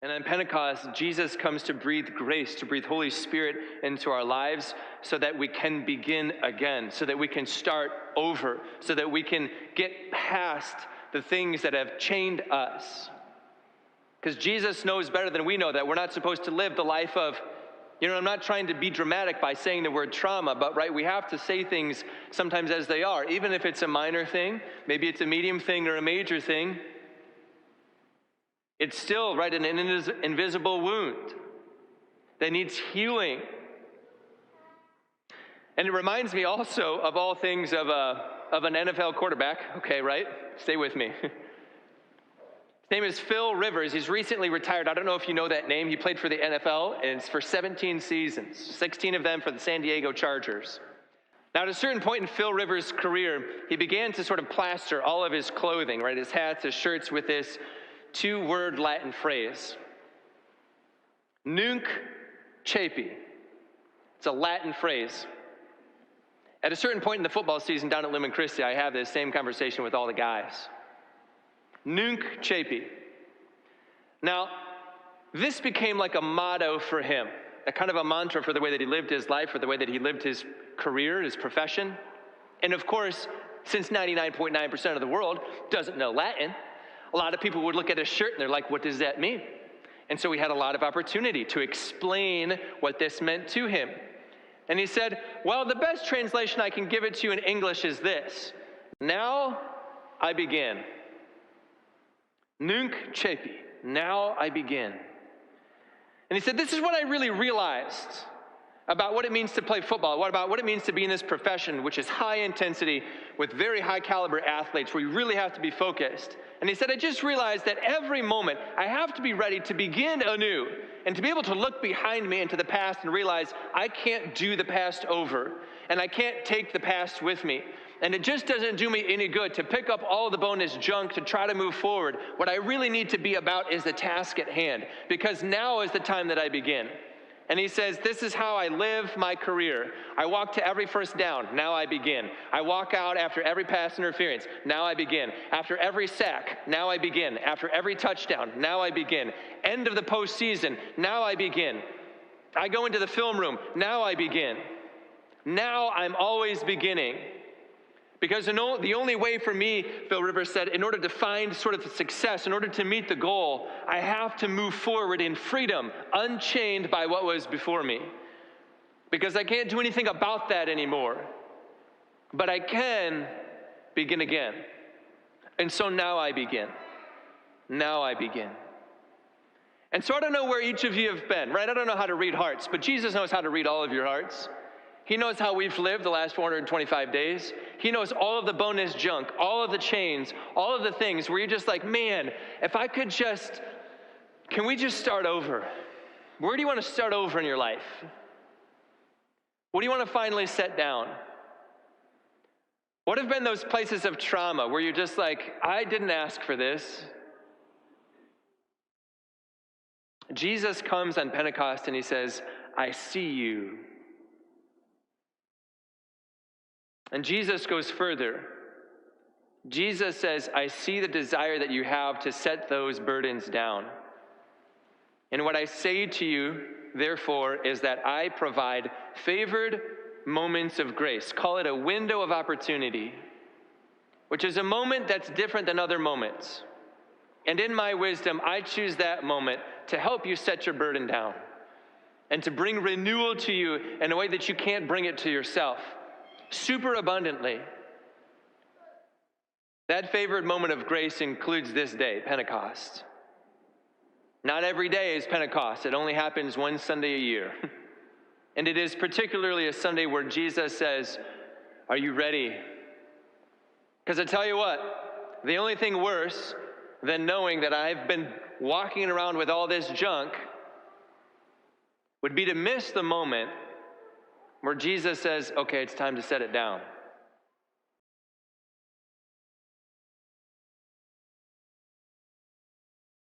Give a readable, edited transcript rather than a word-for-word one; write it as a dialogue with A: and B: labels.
A: And on Pentecost, Jesus comes to breathe grace, to breathe Holy Spirit into our lives so that we can begin again, so that we can start over, so that we can get past the things that have chained us. Because Jesus knows better than we know that we're not supposed to live the life of, I'm not trying to be dramatic by saying the word trauma, but right, we have to say things sometimes as they are, even if it's a minor thing, maybe it's a medium thing or a major thing. It's still, right, an invisible wound that needs healing. And it reminds me also of all things of an NFL quarterback. Okay, right? Stay with me. His name is Phil Rivers. He's recently retired. I don't know if you know that name. He played for the NFL, and it's for 17 seasons, 16 of them for the San Diego Chargers. Now, at a certain point in Phil Rivers' career, he began to sort of plaster all of his clothing, right, his hats, his shirts, with this two-word Latin phrase, nunc caepi. It's a Latin phrase. At a certain point in the football season down at Lumen Christi, I have this same conversation with all the guys. Nunc caepi. Now, this became like a motto for him, a kind of a mantra for the way that he lived his life, for the way that he lived his career, his profession. And of course, since 99.9% of the world doesn't know Latin, a lot of people would look at his shirt and they're like, what does that mean? And so we had a lot of opportunity to explain what this meant to him. And he said, well, the best translation I can give it to you in English is this. Now I begin. Nunc caepi. Now I begin. And he said, this is what I really realized about what it means to play football, about what it means to be in this profession, which is high intensity with very high caliber athletes where you really have to be focused. And he said, I just realized that every moment I have to be ready to begin anew and to be able to look behind me into the past and realize I can't do the past over and I can't take the past with me. And it just doesn't do me any good to pick up all the bonus junk to try to move forward. What I really need to be about is the task at hand, because now is the time that I begin. And he says, this is how I live my career. I walk to every first down. Now I begin. I walk out after every pass interference. Now I begin. After every sack. Now I begin. After every touchdown. Now I begin. End of the postseason. Now I begin. I go into the film room. Now I begin. Now I'm always beginning. Because the only way for me, Phil Rivers said, in order to find sort of success, in order to meet the goal, I have to move forward in freedom, unchained by what was before me. Because I can't do anything about that anymore. But I can begin again. And so now I begin. Now I begin. And so I don't know where each of you have been, right? I don't know how to read hearts, but Jesus knows how to read all of your hearts. He knows how we've lived the last 425 days. He knows all of the bonus junk, all of the chains, all of the things where you're just like, man, if I could can we just start over? Where do you want to start over in your life? What do you want to finally set down? What have been those places of trauma where you're just like, I didn't ask for this? Jesus comes on Pentecost and he says, I see you. And Jesus goes further. Jesus says, I see the desire that you have to set those burdens down. And what I say to you, therefore, is that I provide favored moments of grace. Call it a window of opportunity, which is a moment that's different than other moments. And in my wisdom, I choose that moment to help you set your burden down and to bring renewal to you in a way that you can't bring it to yourself. Super abundantly. That favored moment of grace includes this day, Pentecost. Not every day is Pentecost. It only happens one Sunday a year. And it is particularly a Sunday where Jesus says, are you ready? Because I tell you what, the only thing worse than knowing that I've been walking around with all this junk would be to miss the moment where Jesus says, okay, it's time to set it down.